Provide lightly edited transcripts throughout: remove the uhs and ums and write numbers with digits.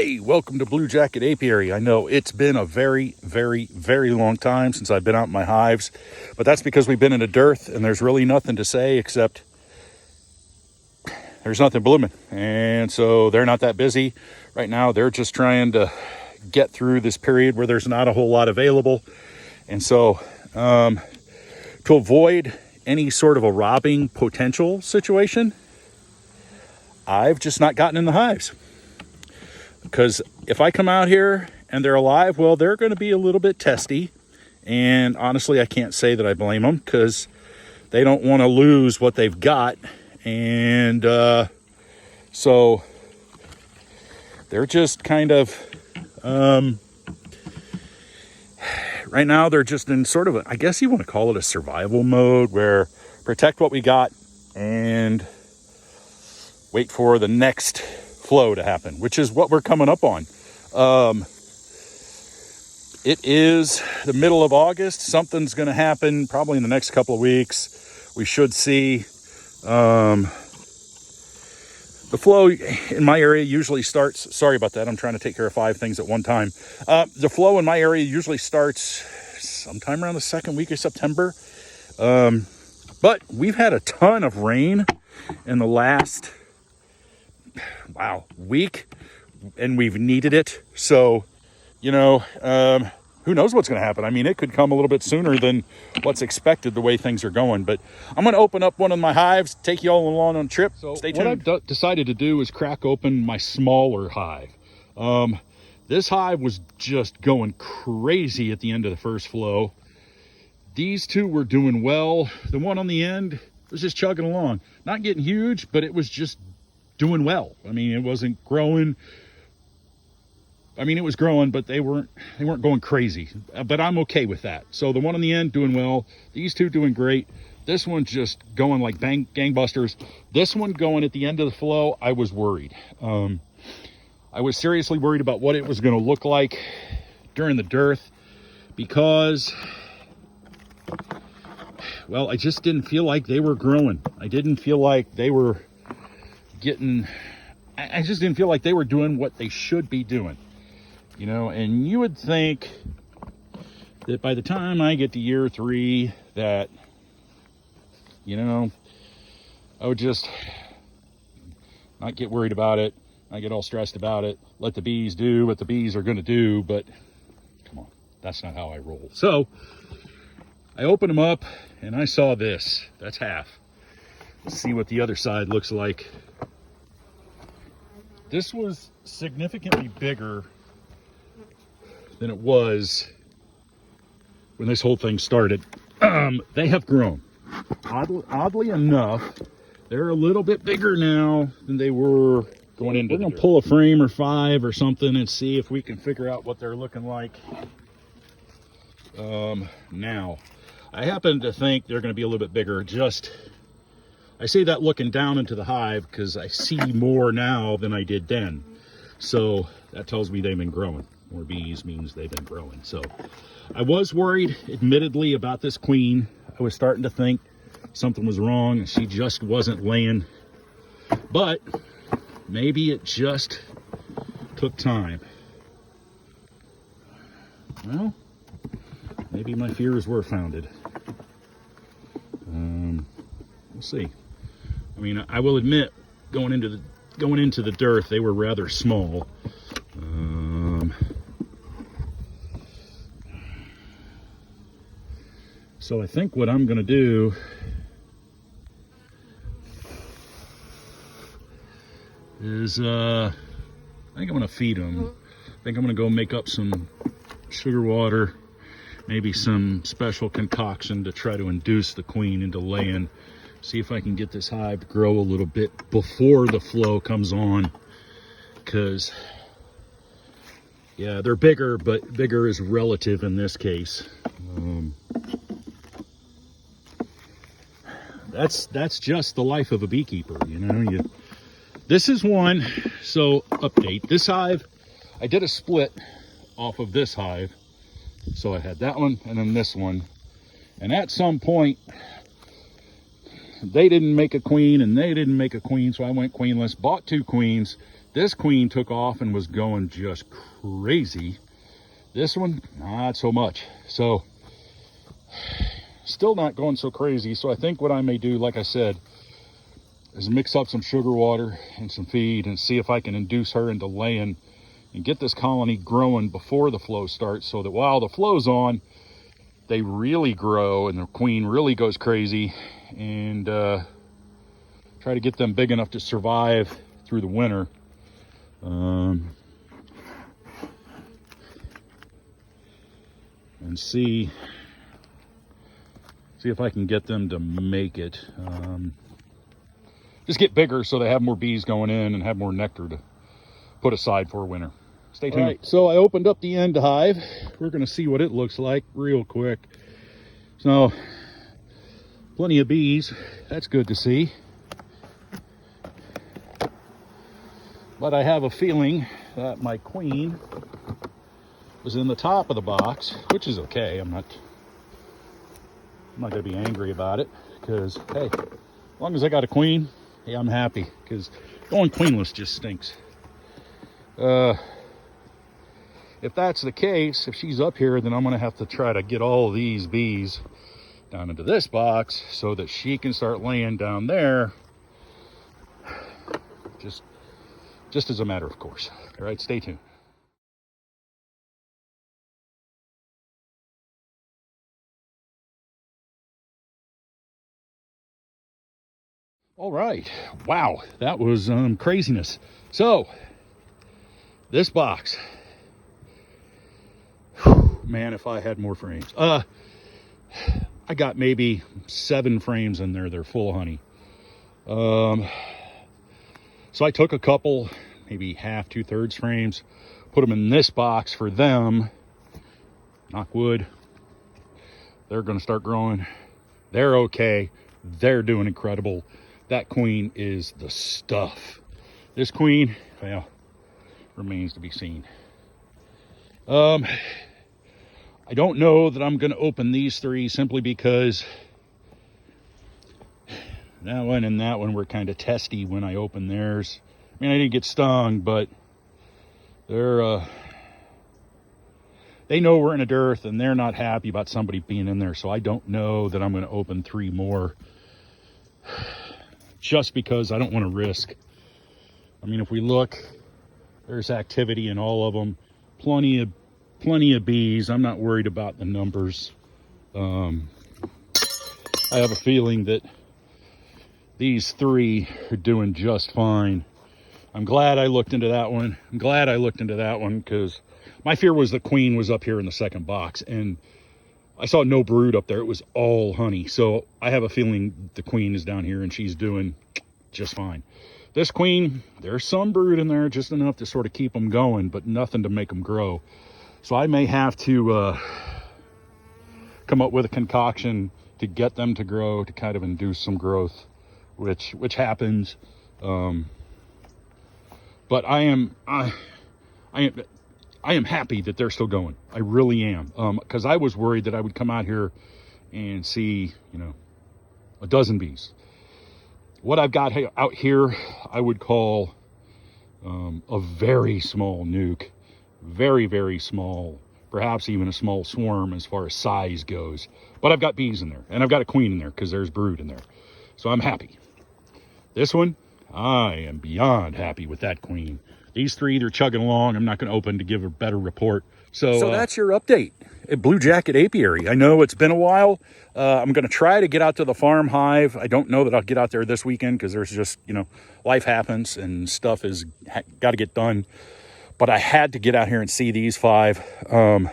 Hey, welcome to Blue Jacket Apiary. I know it's been a very, very, very long time since I've been out in my hives, but that's because we've been in a dearth and there's really nothing to say except there's nothing blooming. And so they're not that busy right now. They're just trying to get through this period where there's not a whole lot available. And so to avoid any sort of a robbing potential situation, I've just not gotten in the hives. Because if I come out here and they're alive, well, they're going to be a little bit testy. And honestly, I can't say that I blame them because they don't want to lose what they've got. And so they're just kind of, right now, they're just in sort of, I guess you want to call it a survival mode where protect what we got and wait for the next flow to happen, which is what we're coming up on. It is the middle of August. Something's going to happen probably in the next couple of weeks. We should see the flow in my area usually starts. Sorry about that. I'm trying to take care of 5 things at one time. The flow in my area usually starts sometime around the second week of September. But we've had a ton of rain in the last week, and we've needed it. So, who knows what's going to happen? I mean, it could come a little bit sooner than what's expected the way things are going. But I'm going to open up one of my hives, take you all along on a trip. So stay tuned. What I've decided to do is crack open my smaller hive. This hive was just going crazy at the end of the first flow. These two were doing well. The one on the end was just chugging along. Not getting huge, but it was just doing well. I mean, it wasn't growing. I mean, it was growing, but they weren't going crazy. But I'm okay with that. So the one on the end doing well. These two doing great. This one just going like gangbusters. This one going at the end of the flow, I was worried. I was seriously worried about what it was going to look like during the dearth because, well, I just didn't feel like they were growing. I didn't feel like they were I just didn't feel like they were doing what they should be doing, and you would think that by the time I get to year 3 that, I would just not get worried about it. I get all stressed about it. Let the bees do what the bees are going to do, but come on, that's not how I roll. So I opened them up and I saw this. That's half. Let's see what the other side looks like. This was significantly bigger than it was when this whole thing started. They have grown. Oddly enough, they're a little bit bigger now than they were going into. We're going to pull a frame or 5 or something and see if we can figure out what they're looking like. Now, I happen to think they're going to be a little bit bigger. I say that looking down into the hive because I see more now than I did then. So that tells me they've been growing. More bees means they've been growing. So I was worried, admittedly, about this queen. I was starting to think something was wrong and she just wasn't laying. But maybe it just took time. Well, maybe my fears were founded. We'll see. I mean, I will admit, going into the dearth, they were rather small. So I think what I'm going to do is, I think I'm going to feed them. I think I'm going to go make up some sugar water, maybe some special concoction to try to induce the queen into laying. See if I can get this hive to grow a little bit before the flow comes on. Because, yeah, they're bigger, but bigger is relative in this case. That's just the life of a beekeeper, This is one, so update. This hive, I did a split off of this hive. So I had that one and then this one. And at some point, they didn't make a queen and they didn't make a queen, so I went queenless, bought 2 queens, This queen took off and was going just crazy. This one, not so much. So still not going so crazy. So I think what I may do, like I said, is mix up some sugar water and some feed and see if I can induce her into laying and get this colony growing before the flow starts, so that while the flow's on, they really grow and the queen really goes crazy, and try to get them big enough to survive through the winter. And see if I can get them to make it. Just get bigger so they have more bees going in and have more nectar to put aside for winter. Stay tuned. All right, so I opened up the end hive. We're going to see what it looks like real quick. So, plenty of bees. That's good to see. But I have a feeling that my queen was in the top of the box, which is okay. I'm not going to be angry about it, because, hey, as long as I got a queen, hey, I'm happy, because going queenless just stinks. If that's the case, if she's up here, then I'm going to have to try to get all of these bees down into this box so that she can start laying down there. Just as a matter of course. All right, stay tuned. All right, wow, that was craziness. So this box, man, if I had more frames. I got maybe 7 frames in there. They're full of honey. So I took a couple, maybe half, 2/3 frames, put them in this box for them. Knock wood. They're going to start growing. They're okay. They're doing incredible. That queen is the stuff. This queen, well, remains to be seen. I don't know that I'm going to open these 3, simply because that one and that one were kind of testy when I opened theirs. I mean, I didn't get stung, but they know we're in a dearth, and they're not happy about somebody being in there. So I don't know that I'm going to open 3 more, just because I don't want to risk. I mean, if we look, there's activity in all of them. Plenty of bees. I'm not worried about the numbers. I have a feeling that these 3 are doing just fine. I'm glad I looked into that one. I'm glad I looked into that one, because my fear was the queen was up here in the second box, and I saw no brood up there. It was all honey. So I have a feeling the queen is down here and she's doing just fine. This queen, there's some brood in there, just enough to sort of keep them going, but nothing to make them grow. So I may have to come up with a concoction to get them to grow, to kind of induce some growth, which happens. But I am happy that they're still going. I really am, because I was worried that I would come out here and see, a dozen bees. What I've got out here, I would call a very small nuke, very, very small, perhaps even a small swarm as far as size goes. But I've got bees in there, and I've got a queen in there, because there's brood in there. So I'm happy. This one, I am beyond happy with that queen. These 3, they're chugging along. I'm not going to open to give a better report. So that's your update at Blue Jacket Apiary. I know it's been a while. I'm going to try to get out to the farm hive. I don't know that I'll get out there this weekend, because there's just, life happens and stuff is got to get done. But I had to get out here and see these 5. I'm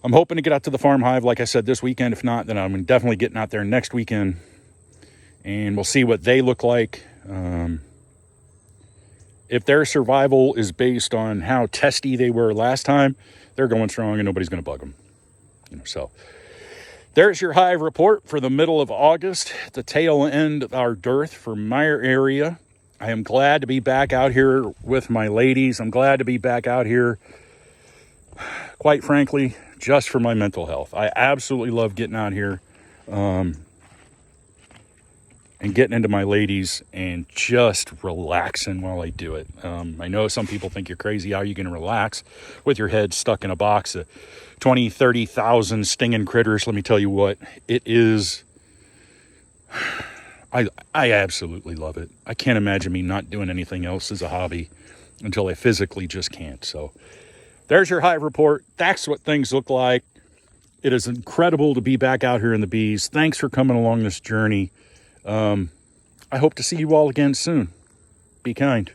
hoping to get out to the farm hive, like I said, this weekend. If not, then I'm definitely getting out there next weekend, and we'll see what they look like. If their survival is based on how testy they were last time, they're going strong and nobody's going to bug them. So there's your hive report for the middle of August, the tail end of our dearth for my area. I am glad to be back out here with my ladies. I'm glad to be back out here, quite frankly, just for my mental health. I absolutely love getting out here. and getting into my ladies and just relaxing while I do it. I know some people think you're crazy. How are you going to relax with your head stuck in a box of 20, 30,000 stinging critters? Let me tell you what, it is. I absolutely love it. I can't imagine me not doing anything else as a hobby until I physically just can't. So there's your hive report. That's what things look like. It is incredible to be back out here in the bees. Thanks for coming along this journey. I hope to see you all again soon. Be kind.